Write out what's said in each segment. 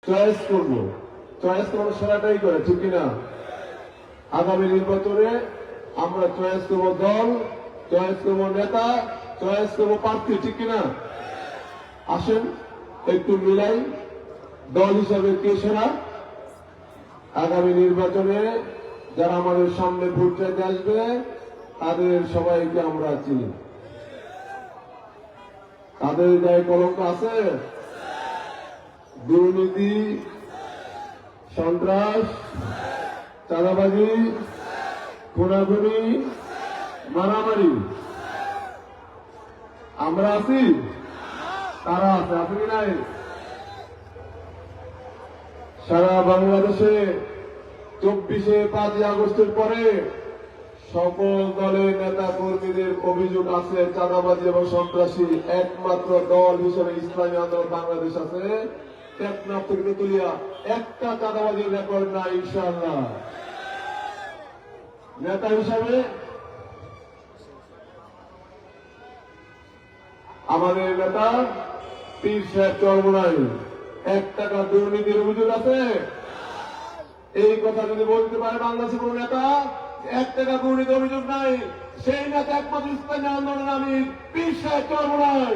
Choice করবো, choice করবো সেরাটাই করে, ঠিক কিনা? আগামী নির্বাচনে আমরা চয়েস করবো দল, চয়েস করবো নেতা, চয়েস করবো প্রার্থী, ঠিক কিনা? আসেন একটু মিলাই, দল হিসাবে কে সেরা? আগামী নির্বাচনে যারা আমাদের সামনে ভোট চাইতে আসবে তাদের সবাইকে আমরা চিনি। তাদের গায়ে কলঙ্ক আছে? দুর্নীতি, সন্ত্রাস, চাঁদাবাজি, খুনাখুনি, মারামারি আমরা আছি, তারা আছে, আছে কি নাই? সারা বাংলাদেশে 24শে 5ই আগস্টের পরে সকল দলের নেতা কর্মীদের অভিযোগ আছে চাঁদাবাজি এবং সন্ত্রাসী। একমাত্র দল হিসেবে ইসলামী আন্দোলন বাংলাদেশ আছে, টেকনাফ থেকে তেতুলিয়া একটা চাঁদাবাজির রেকর্ড নাই ইনশাআল্লাহ। নেতা হিসাবে আমাদের নেতা পীর সাহেব চরমোনাই 1 টাকা দুর্নীতির অভিযোগ আছে? এই কথা যদি বলতে পারে বাংলাদেশের কোন নেতা 1 টাকা দুর্নীতির অভিযোগ নাই, সেই নেতা একমাত্র ইসলামী আন্দোলনের আমি পীর সাহেব চরমোনাই।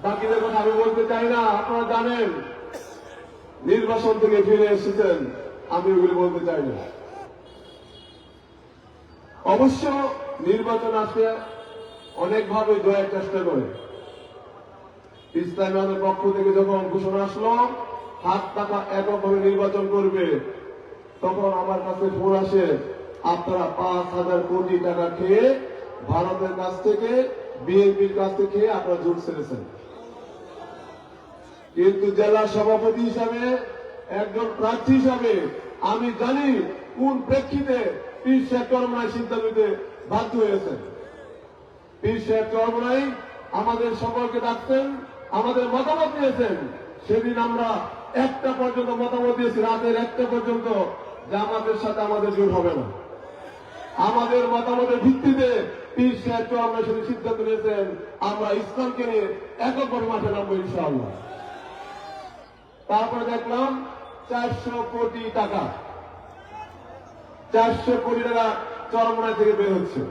বাকিদের কথা আমি বলতে চাই না, আপনারা জানেন নির্বাচন থেকে ফিরে এসেছেন, আমি ওগুলি বলতে চাই না। অবশ্য নির্বাচন আসে অনেকভাবে জয়ের চেষ্টা করে। ইসলামী আন্দোলনের পক্ষ থেকে যখন ঘোষণা আসলো 7 টাকা এককভাবে নির্বাচন করবে, তখন আমার কাছে ফোন আসে, আপনারা 5,000 কোটি টাকা খেয়ে ভারতের কাছ থেকে, বিএনপির কাছ থেকে আপনারা জোট ছেড়েছেন। কিন্তু জেলা সভাপতি হিসাবে, একজন প্রার্থী হিসাবে আমি জানি কোন প্রেক্ষিতে পীর সাহেব চরমোনাই সিদ্ধান্ত নিতে বাধ্য হয়েছেন। পীর সাহেব চরমোনাই আমাদের সকলকে ডাকতেন, আমাদের মতামত দিয়েছেন। সেদিন আমরা 1টা পর্যন্ত মতামত দিয়েছি, রাতের 1টা পর্যন্ত, যে আমাদের সাথে আমাদের জোট হবে না। আমাদের মতামতের ভিত্তিতে পীর সাহেব চরমোনাই সেদিন সিদ্ধান্ত নিয়েছেন আমরা ইসলামকে নিয়ে এককভাবে মাঠে নামবো ইনশাআল্লাহ। তারপরে দেখলাম 400 কোটি টাকা, 400 কোটি টাকা চরমোনাই থেকে বের হচ্ছে।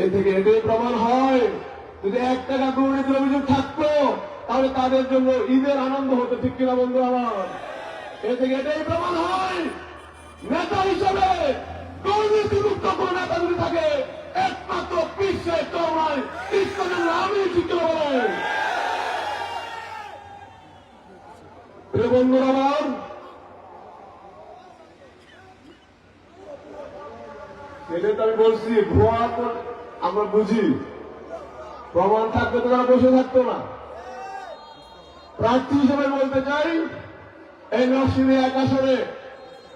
এ থেকে এটাই প্রমাণ হয়, যদি 1 টাকা দুর্নীতির অভিযোগ থাকতো তাহলে তাদের জন্য ঈদের আনন্দ হতো, ঠিক কিনা বন্ধু আমার? এ থেকে এটাই প্রমাণ হয়, নেতা হিসেবে দুর্নীতিমুক্ত কোন নেতা যদি থাকে একমাত্র পীর সাহেব চরমোনাই, ইসলামের আমি, ঠিক কিনা বলেন? প্রিয় বন্ধুরা আমার, সেটা তো আমি বলছি, ভুয়া আমরা বুঝি, প্রমাণ থাকবে তো তারা বসে থাকতো না। প্রার্থী হিসেবে বলতে চাই, এই নরসিংদী 1 আসনে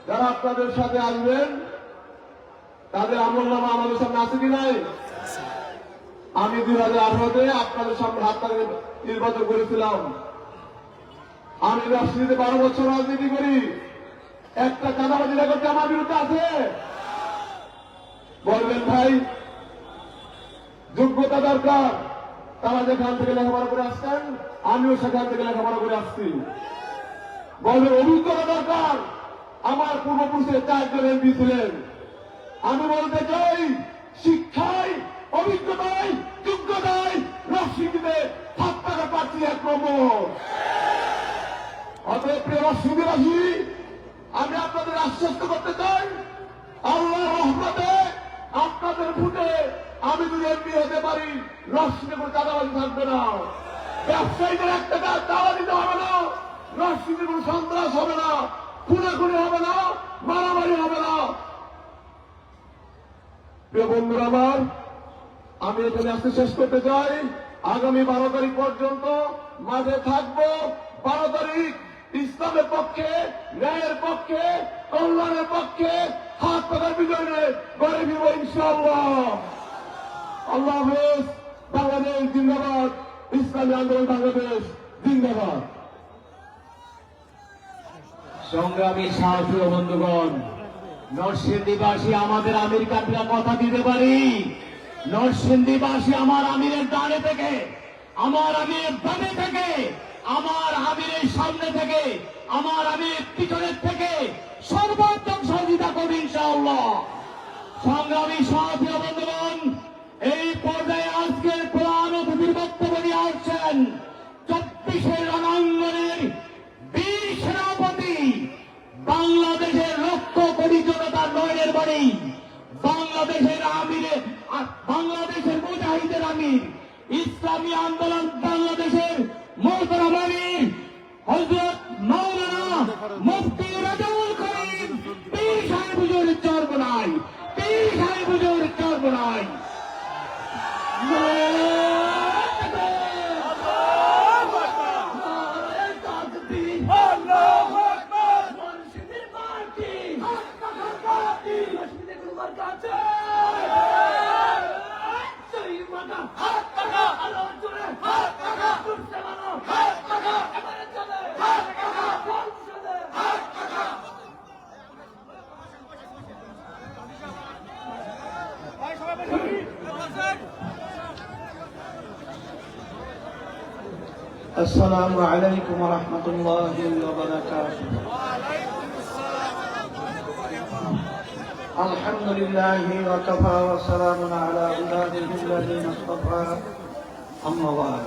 যারা আপনাদের সাথে আসবেন তাদের আমলনামা আমাদের সামনে আছে কি নাই? আমি 2018-তে আপনাদের সামনে হাত তাকে নির্বাচন করেছিলাম। আমি রাজনীতিতে 12 বছর রাজনীতি করি, একটা চাঁদাবাজি রেকর্ড আমার বিরুদ্ধে আছে? বলবেন ভাই যোগ্যতা দরকার, তারা যেখান থেকে লেখাপড়া করে আসছেন আমিও সেখান থেকে লেখাপড়া করে আসছি। বলবেন অভিজ্ঞতা দরকার, আমার পূর্বপুরুষের 4 জন এমপি ছিলেন। আমি বলতে চাই শিক্ষায়, অভিজ্ঞতায়, যোগ্যতায় নরসিংদীতে 7 টাকা প্রার্থী 1 নম্বর। অতএব প্রিয় নরসিংদীবাসী, আমি আপনাদের আশ্বস্ত করতে চাই, আল্লাহর রহমতে আপনাদের ভোটে আমি যদি এমপি হতে পারি, নরসিংদীতে কোনো চাঁদাবাজি থাকবে না, ব্যবসায়ীদের 1 টাকা চাঁদা দিতে হবে না, নরসিংদীতে কোনো সন্ত্রাস হবে না, খুনাখুনি হবে না, মারামারি হবে না। প্রিয় বন্ধুরা আমার, আমি এখানে আজকে শেষ করতে চাই, আগামী 12 তারিখ পর্যন্ত মাঠে থাকবো। 12 তারিখ ইসলামের পক্ষে, ন্যায়ের পক্ষে, কল্যাণের পক্ষে হাত পাতার বিজয় নিয়ে গড়ে ফিরব ইনশাআল্লাহ। আল্লাহ হাফেজ। বাংলাদেশ জিন্দাবাদ, ইসলামী আন্দোলন বাংলাদেশ জিন্দাবাদ। সংগ্রামী সাহসী বন্ধুগণ, নরসিংদীবাসী আমাদের আমির কাটিরা কথা দিতে পারি, নরসিংদীবাসী আমার আমিরের ডানে থেকে আমার আমির বামে থেকে, আমার আমিরের সামনে থেকে, আমার আমির পিছনের থেকে সর্বাত্মক সহযোগিতা করবে ইনশাআল্লাহ। সংগ্রামী সাথী ও বন্ধুগণ, এই পর্যায়ে আজকের প্রধান অতিথির বক্তব্য নিয়ে আসছেন 24 রণাঙ্গনের বীর সেনাপতি, বাংলাদেশের লক্ষ কোটি জনতার নয়নের বাড়ি, বাংলাদেশের আমিরের, বাংলাদেশের মুজাহিদের আমির, ইসলামী আন্দোলন বাংলাদেশের মোহতারাম আমির হযরত মাওলানা মুফতি রাজাউল করিম পীর সাহেব হুজুরের চরমোনাই, পীর সাহেব হুজুরের চরমোনাই। السلام عليكم ورحمة الله وبركاته. الحمد لله وكفى وسلام على عباده الذين اصطفى. أما بعد،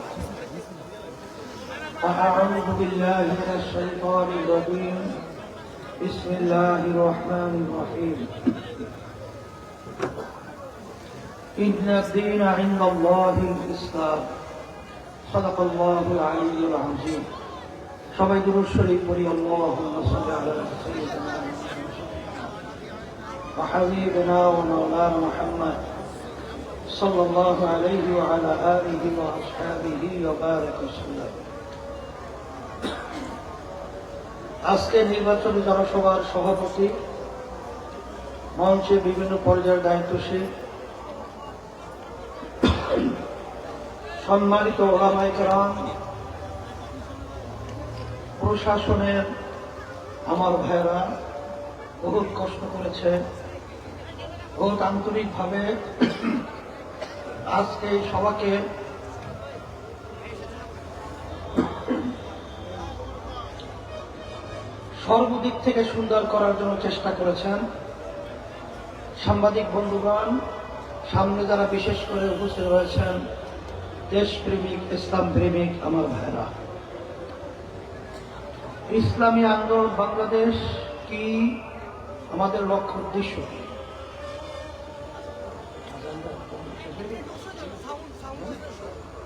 فأعوذ بالله من الشيطان الرجيم. بسم الله الرحمن الرحيم. إن الدين عند الله الإسلام. صدق الله العلي العظيم. সবাই দুরূদ শরীফ পড়ি। আল্লাহুম্মা সাল্লি আলা সাইয়্যিদিনা ওয়া হাবিবিনা ওয়া মাওলানা মুহাম্মদ সাল্লাল্লাহু আলাইহি ওয়া আলা আলিহি ওয়া আসহাবিহি ওয়া বারাক ওয়াসাল্লাম। আজকে নির্বাচনী জনসভার সভাপতি, মঞ্চে বিভিন্ন পর্যায়ের দায়িত্বশীল, সম্মানিত ওলামায়ে কেরাম, প্রশাসনের আমার ভাইরা বহুত কষ্ট করেছে, বহুত আন্তরিকভাবে আজকে এই সভাকে সর্বদিক থেকে সুন্দর করার জন্য চেষ্টা করেছেন। সাংবাদিক বন্ধুগণ, সামনে যারা বিশেষ করে উপস্থিত রয়েছেন, দেশপ্রেমিক, ইসলাম প্রেমিক আমার ভাইরা, ইসলামী আন্দোলন বাংলাদেশ কি, আমাদের লক্ষ্য উদ্দেশ্য কি?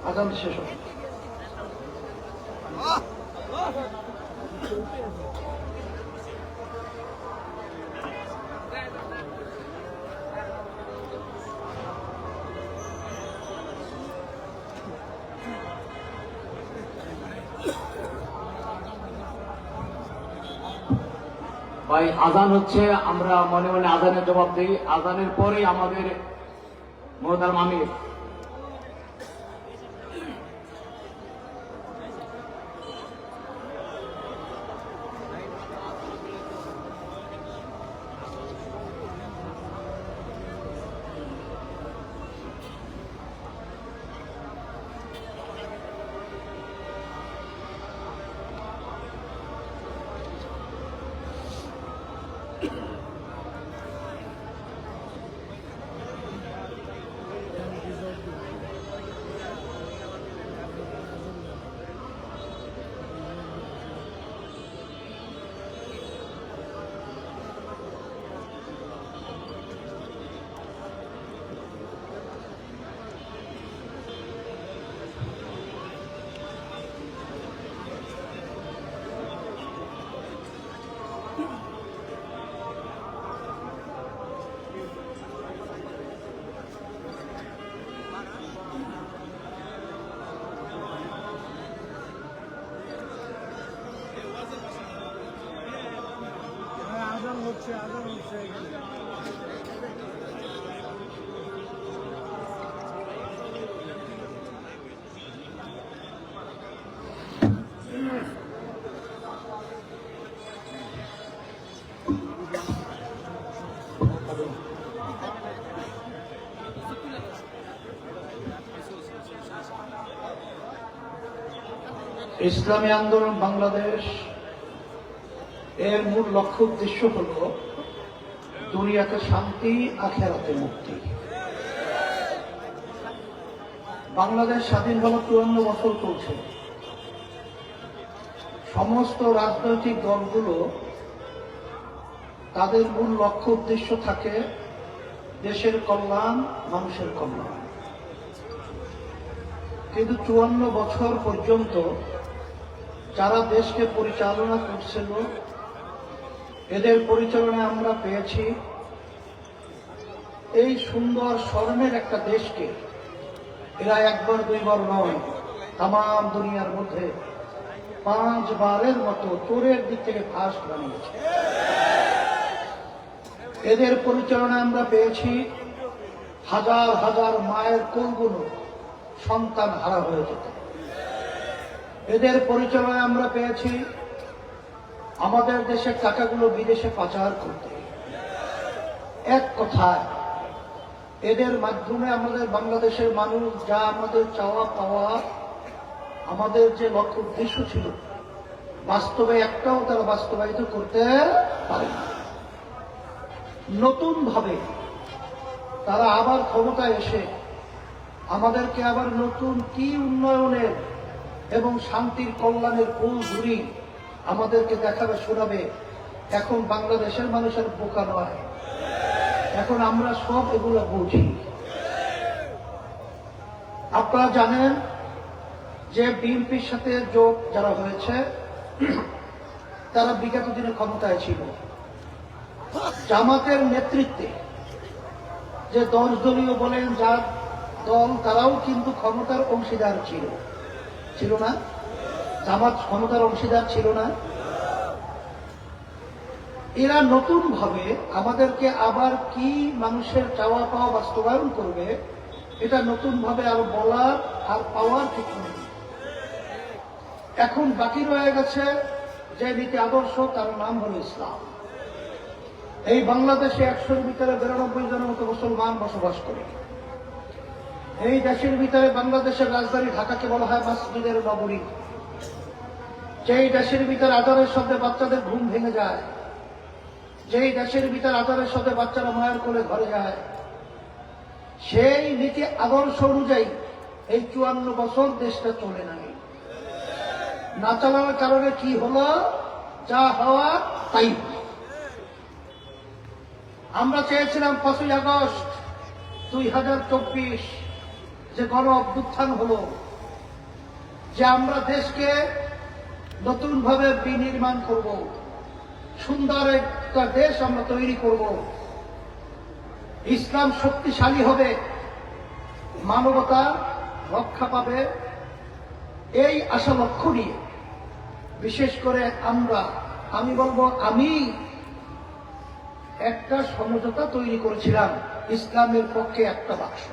আজান শেষ হবে। ভাই, আজান হচ্ছে, আমরা মনে মনে আজানের জবাব দিই। আজানের পরেই আমাদের মোহতারাম আমির ইসলামী আন্দোলন বাংলাদেশ এর মূল লক্ষ্য উদ্দেশ্য হল দুনিয়াতে শান্তি, আখিরাতে মুক্তি। বাংলাদেশ স্বাধীন হল ৫৪ বছর চলছে। সমস্ত রাজনৈতিক দলগুলো তাদের মূল লক্ষ্য উদ্দেশ্য থাকে দেশের কল্যাণ, মানুষের কল্যাণ। কিন্তু ৫৪ বছর পর্যন্ত যারা দেশকে পরিচালনা করছিল, এদের পরিচালনায় আমরা পেয়েছি এই সুন্দর স্বর্ণের একটা দেশকে এরা একবার দুইবার নয়, তাম দুনিয়ার মধ্যে 5 বারের মতো চোরের দিক থেকে ফার্স্ট বানিয়েছে। এদের পরিচালনায় আমরা পেয়েছি হাজার হাজার মায়ের কোলগুলো সন্তান হারা হয়ে যেত। এদের পরিচালনায় আমরা পেয়েছি আমাদের দেশের টাকাগুলো বিদেশে পাচার করতে। এক কথায় এদের মাধ্যমে আমাদের বাংলাদেশের মানুষ যা আমাদের চাওয়া পাওয়া, আমাদের যে লক্ষ্য উদ্দেশ্য ছিল, বাস্তবে একটাও তারা বাস্তবায়িত করতে পারে না। নতুন ভাবে তারা আবার ক্ষমতায় এসে আমাদেরকে আবার নতুন কি উন্নয়নের এবং শান্তির কল্যাণের ফুল ঘুরি আমাদেরকে দেখাবে, শোনাবে। এখন বাংলাদেশের মানুষের বোকা নয়, এখন আমরা সব এগুলো বুঝি। আপনারা জানেন যে বিএনপির সাথে জোট যারা হয়েছে তারা বিগত দিনে ক্ষমতায় ছিল। জামাতের নেতৃত্বে যে 10 দলীয় বলেন যার দল, তারাও কিন্তু ক্ষমতার অংশীদার ছিল না? জামাত ক্ষমতার অংশীদার ছিল না? এরা নতুন ভাবে আমাদেরকে আবার কি মানুষের চাওয়া পাওয়া বাস্তবায়ন করবে, এটা নতুন ভাবে আরো বলার আর পাওয়ার কিছু নেই। এখন বাকি রয়ে গেছে যে নীতি আদর্শ, তার নাম হল ইসলাম। এই বাংলাদেশে 100-এর ভিতরে 92 জনের মতো মুসলমান বসবাস করে। এই দেশের ভিতরে বাংলাদেশের রাজধানী ঢাকাকে বলা হয় মসজিদের নগরী। যেই দেশের ভিতরে আজানের শব্দে বাচ্চাদের ঘুম ভেঙে যায়, যেই দেশের ভিতরে আজানের শব্দে বাচ্চারা মায়ের কোলে ঘরে যায়, সেই নীতি আদর্শ অনুযায়ী এই 54 বছর দেশটা চলে নাই। না চালানোর কারণে কি হলো? যা হওয়া তাই। আমরা চেয়েছিলাম 5ই আগস্ট 2024 যে গণ অভ্যুত্থান হলো, যে আমরা দেশকে নতুনভাবে বিনির্মাণ করব, সুন্দর একটা দেশ আমরা তৈরি করব, ইসলাম শক্তিশালী হবে, মানবতা রক্ষা পাবে। এই আশা লক্ষ্য নিয়ে বিশেষ করে আমি বলবো আমি একটা সমঝোতা তৈরি করেছিলাম ইসলামের পক্ষে একটা বাক্স।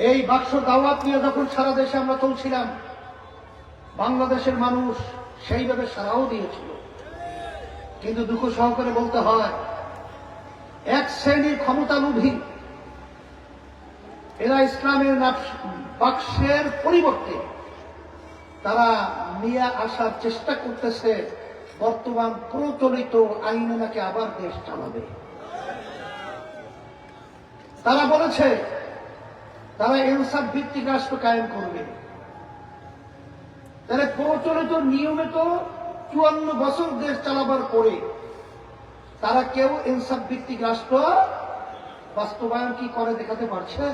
এই বাক্স দাওয়াত নিয়ে যখন সারা দেশে আমরা চলছিলাম, বাংলাদেশের মানুষ সেইভাবে সাড়াও দিয়েছিল। কিন্তু দুঃখ সহকারে বলতে হয়, এক শ্রেণীর ক্ষমতালোভী এরা ইসলামের বাক্সের পরিবর্তে তারা নিয়ে আসার চেষ্টা করতেছে বর্তমান প্রচলিত আইনে নাকি আবার দেশ চালাবে। তারা বলেছে তারা ইনসাফ ভিত্তিক রাষ্ট্র কায়েম করবে। তাহলে প্রচলিত নিয়মে তো 54 বছর দেশ চালাবার পরে তারা কেউ ইনসাফ ভিত্তিক রাষ্ট্র বাস্তবায়ন কি করে দেখাতে পারছে?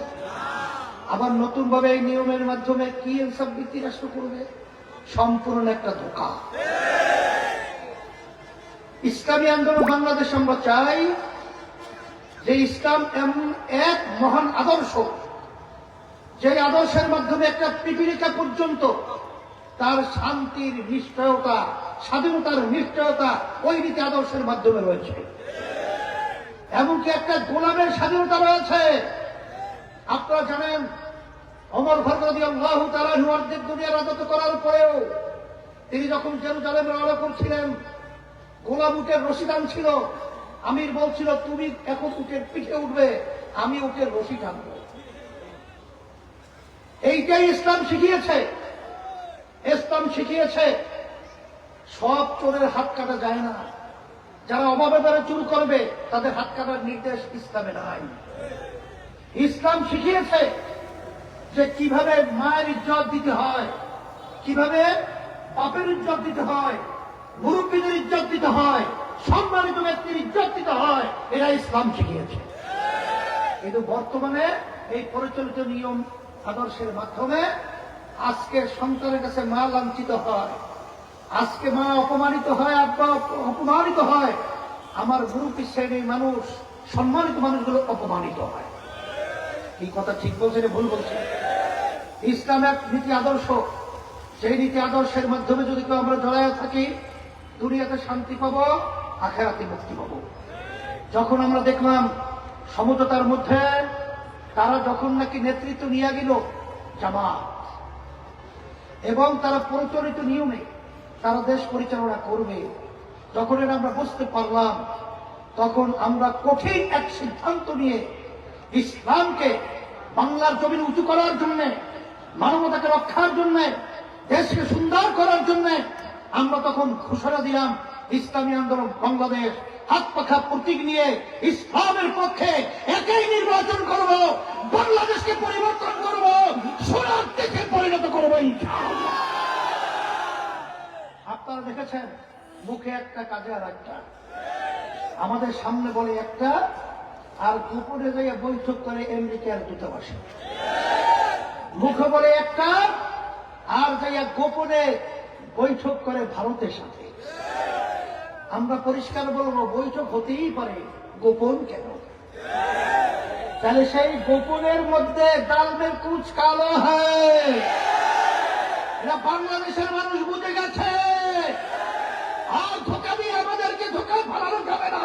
আবার নতুন ভাবে এই নিয়মের মাধ্যমে কি ইনসাফ ভিত্তিক রাষ্ট্র করবে? সম্পূর্ণ একটা ধোঁকা। ইসলামী আন্দোলন বাংলাদেশ আমরা চাই যে ইসলাম এমন এক মহান আদর্শ, যে আদর্শের মাধ্যমে একটা পিপিলিকা পর্যন্ত তার শান্তির নিশ্চয়তা, স্বাধীনতার নিশ্চয়তা ওই নীতি আদর্শের মাধ্যমে রয়েছে। এমনকি একটা গোলামের স্বাধীনতা রয়েছে। আপনারা জানেন ওমর ফারুক রাদিয়াল্লাহু তাআলা অর্ধেক দুনিয়া রাজত্ব করার পরেও তিনি যখন জেরুজালেমে রওনা করছিলেন, গোলাম উটের রশি টানছিল। আমির বলছিল, তুমি এখন উটের পিঠে উঠবে, আমি উটের রশি টানব। এইটাই ইসলাম শিখিয়েছে। ইসলাম শিখিয়েছে সব চোরের হাত কাটা যায় না, যারা অভাবে দ্বারা চুর করবে তাদের হাত কাটার নির্দেশ ইসলামে নাই। ইসলাম শিখিয়েছে যে কিভাবে মায়ের ইজ্জত দিতে হয়, কিভাবে বাপের ইজ্জত দিতে হয়, মুরব্বীদের ইজ্জত দিতে হয়, সম্মানিত ব্যক্তির ইজ্জত দিতে হয়, এরা ইসলাম শিখিয়েছে। কিন্তু বর্তমানে এই পরিচালিত নিয়ম আদর্শের মাধ্যমে আজকে সন্তানের কাছে মা লাঞ্ছিত হয়, আজকে মা অপমানিত হয়, আব্বা অপমানিত হয়, আমার মুরব্বী শ্রেণীর মানুষ, সম্মানিত মানুষগুলো অপমানিত হয়। এই কথা ঠিক বলছে না ভুল বলছে? ইসলাম এক নীতি আদর্শ, সেই নীতি আদর্শের মাধ্যমে যদি কেউ আমরা জড়ায় থাকি, দুনিয়াতে শান্তি পাবো, আখেরাতে মুক্তি পাবো। যখন আমরা দেখলাম সমঝোতার মধ্যে তারা যখন নাকি নেতৃত্ব নিয়ে গেল জামাত, এবং তারা প্রচলিত নিয়মে তারা দেশ পরিচালনা করবে, যখন এটা আমরা বুঝতে পারলাম, তখন আমরা কঠিন এক সিদ্ধান্ত নিয়ে ইসলামকে বাংলার জমিন উঁচু করার জন্য, মানবতাকে রক্ষার জন্য, দেশকে সুন্দর করার জন্য আমরা তখন ঘোষণা দিলাম ইসলামী আন্দোলন বাংলাদেশ হাত পাখা প্রতীক নিয়ে ইসলামের পক্ষে একাই নির্বাচন করব, বাংলাদেশকে পরিবর্তন করব, সোনার দেশে পরিণত করব ইনশাআল্লাহ। আপনারা দেখেছেন মুখে একটা কাজে আর একটা, আমাদের সামনে বলে একটা, আর গোপনে যাইয়া বৈঠক করে আমেরিকার দূতাবাসে। মুখে বলে একটা, আর যাইয়া গোপনে বৈঠক করে ভারতের সাথে। আমরা পরিষ্কার বলবো, বৈঠক হতেই পারে, গোপন কেন? তাহলে সেই গোপনের মধ্যে ডালমের কুচ কালো হয়, এটা বাংলাদেশের মানুষ বুঝে গেছে। আর ধোকা দিয়ে আমাদেরকে ধোকা ফেলানো যাবে না।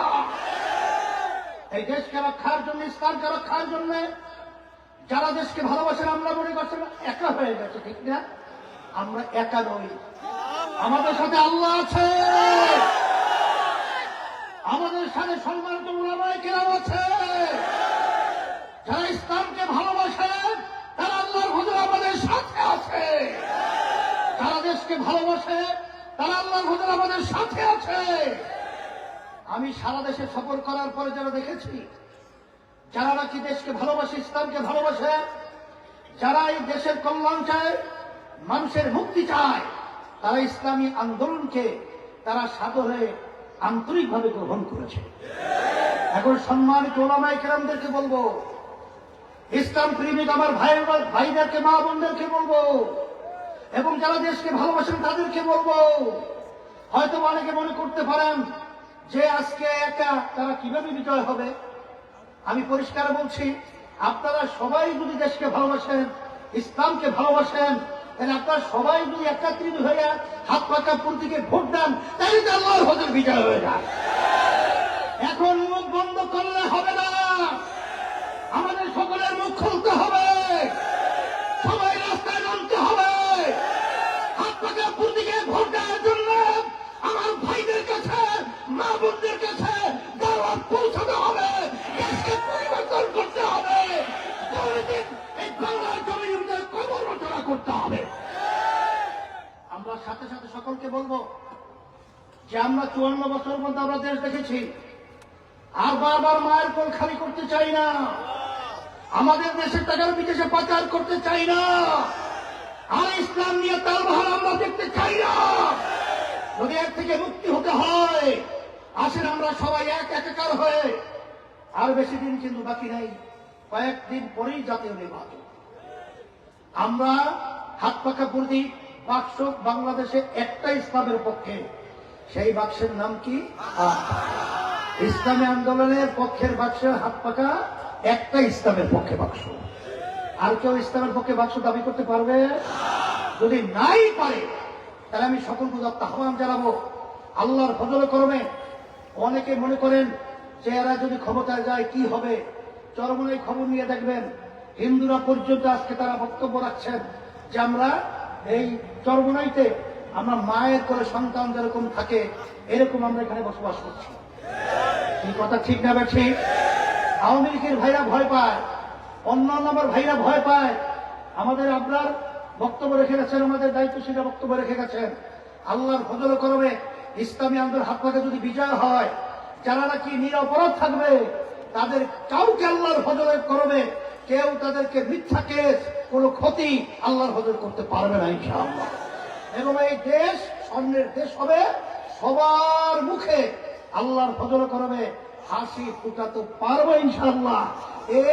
এই দেশকে রক্ষার জন্য, ইসলামকে রক্ষার জন্য যারা দেশকে ভালোবাসেন, আমরা মনে করছেন একা হয়ে গেছে, ঠিক না? আমরা একা নই, আমাদের সাথে আল্লাহ আছে, আমাদের সাথে সম্মানিত উলামায়ে কেরাম আছে। যারা ইসলামকে ভালোবাসে তারা আল্লাহর হুজুরে আমাদের সাথে আছে, যারা দেশকে ভালোবাসে তারা আল্লাহর হুজুরে আমাদের সাথে আছে। আমি সারা দেশে সফর করার পরে যারা দেখেছি, যারা নাকি দেশকে ভালোবাসে, ইসলামকে ভালোবাসে, যারা এই দেশের কল্যাণ চায়, মানুষের মুক্তি চায়, তারা ইসলামী আন্দোলনকে তারা সাদরে আন্তরিকভাবে গ্রহণ করেছে। এখন সম্মানিত উলামায়ে কেরামদেরকে বলবো, ইসলাম প্রেমিক আমার ভাইদেরকে, মা বোনদেরকে বলবো, এবং যারা দেশকে ভালোবাসেন তাদেরকে বলবো, হয়তো অনেকে মনে করতে পারেন যে আজকে একা তারা কিভাবে বিজয় হবে। আমি পরিষ্কার বলছি, আপনারা সবাই যদি দেশকে ভালোবাসেন, ইসলামকে ভালোবাসেন, তাহলে আপনারা সবাই যদি একত্রিত হয়ে হাত পাকা প্রতীকে ভোট দেন, তাহলে তো আল্লাহর হুজুর বিজয় হয়ে যায়। এখন মুখ বন্ধ করলে হবে না, আমাদের সকলের মুখ খুলতে হবে, সবাই রাস্তায় নামতে হবে, হাত পাকা প্রতীকে ভোট দেওয়ার জন্য আমার ভাইদের কাছে, মা বোনদের কাছে দাওয়াত পৌঁছাতে হবে, দেশকে পরিবর্তন করতে হবে, এই বাংলার জমির ভিতরে কবর রচনা করতে হবে। আমরা সাথে সাথে সকলকে বলবো যে আমরা 54 বছর মধ্যে আমরা দেশ দেখেছি, আর বারবার মায়ের কোল খালি করতে চাই না, আমাদের দেশের টাকার বিদেশে পাচার করতে চাই না, আর ইসলাম নিয়ে তালবাহার আমরা দেখতে চাই না। যদি এর থেকে মুক্তি হতে হয়, আসেন আমরা সবাই একাকার হয়ে, আর বেশি দিন কিন্তু বাকি নাই, কয়েকদিন পরেই জাতীয় নির্বাচন। আমরা হাত পাকা প্রতীক বাক্স বাংলাদেশে একটা ইসলামের পক্ষে, সেই বাক্সের নাম কি? ইসলামী আন্দোলনের পক্ষের বাক্সের হাত পাকা একটা ইসলামের পক্ষে বাক্স। আর কেউ ইসলামের পক্ষে বাক্স দাবি করতে পারবে? যদি নাই পারে, তাহলে আমি সকলকে আহ্বান জানাবো, আল্লাহর ফজল করমে অনেকে মনে করেন যে এরা যদি ক্ষমতায় যায় কি হবে। চরমনাই খবর নিয়ে দেখবেন, হিন্দুরা পর্যন্ত আজকে তারা বক্তব্য রাখছেন যে আমরা এই চরমনাইতে আমরা মায়ের করে সন্তান যেরকম থাকে এরকম আমরা এখানে বসবাস করছি। এই কথা ঠিক না ঠিক? আওয়ামী লীগের ভাইরা ভয় পায়, অন্যান্য আমার ভাইরা ভয় পায়, আমাদের আপনার বক্তব্য রেখে গেছেন, আমাদের দায়িত্বশীলরা বক্তব্য রেখে গেছেন। আল্লাহর ফজল করবে ইসলামী আন্দোলন হাত পাকে যদি বিজয় হয়, যারা নাকি নিরপরাধ থাকবে তাদের কাউকে আল্লাহর ফজল করবে, কেউ তাদেরকে মিথ্যা কেস কোনো ক্ষতি আল্লাহর ফজল করতে পারবে না ইনশাআল্লাহ। এবং এই দেশ স্বর্ণের দেশ হবে, সবার মুখে আল্লাহর ফজল করবে হাসি ফুটাতে পারবো ইনশাআল্লাহ। এ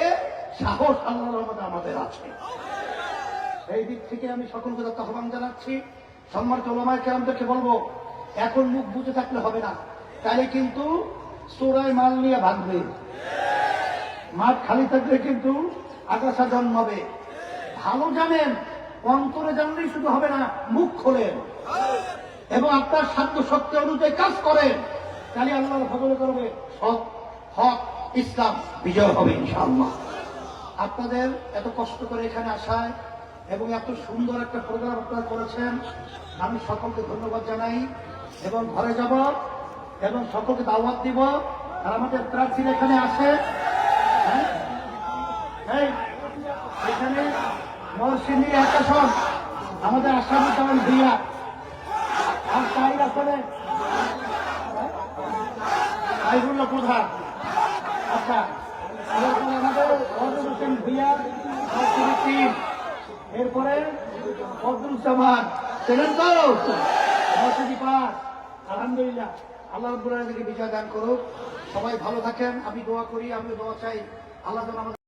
সাহস আল্লাহর রহমতে আমাদের আছে। এই দিক থেকে আমি সকলকে আহ্বান জানাচ্ছি। সম্মানিত ওলামায়ে কেরামদেরকে বলবো, এখন মুখ বুঝে থাকলে হবে না, তাহলে কিন্তু চোরাই মাল নিয়ে ভাগবে। মাঠ খালি থাকলে কিন্তু আগাছা জন্মাবে। ভালো জানেন, অন্তরে জানলেই শুধু হবে না, মুখ খোলেন এবং আপনার সাধ্য শক্তি অনুযায়ী কাজ করেন, তাহলে আল্লাহর ফজল করবে সৎ হক ইসলাম বিজয় হবে ইনশাআল্লাহ। আপনাদের এত কষ্ট করে এখানে আসায় এবং এত সুন্দর একটা প্রোগ্রাম আপনারা করেছেন, আমি সকলকে ধন্যবাদ জানাই এবং ঘরে যাব এবং সকলকে দাওয়াত দিব। আর আমাদের প্রার্থীরা এখানে আসে, হ্যাঁ? এই এখানে নরসিংদী এক আসন আমাদের আসাদুজ্জামান ভূঁইয়া, আর তাই আসলে সাইফুল্লাহ প্রধান। আচ্ছা, এরপরে আমাদের ওয়াদুল হোসেন ভূঁইয়া টিম, এরপরে ফজলুজ্জামান চেনেন তো মসজিদি পাস। আলহামদুলিল্লাহ, আল্লাহ রাব্বুল আলামিন বিজয় দান করুক। সবাই ভালো থাকেন, আমি দোয়া করি, আমিও দোয়া চাই আল্লাহ যেন আমাদের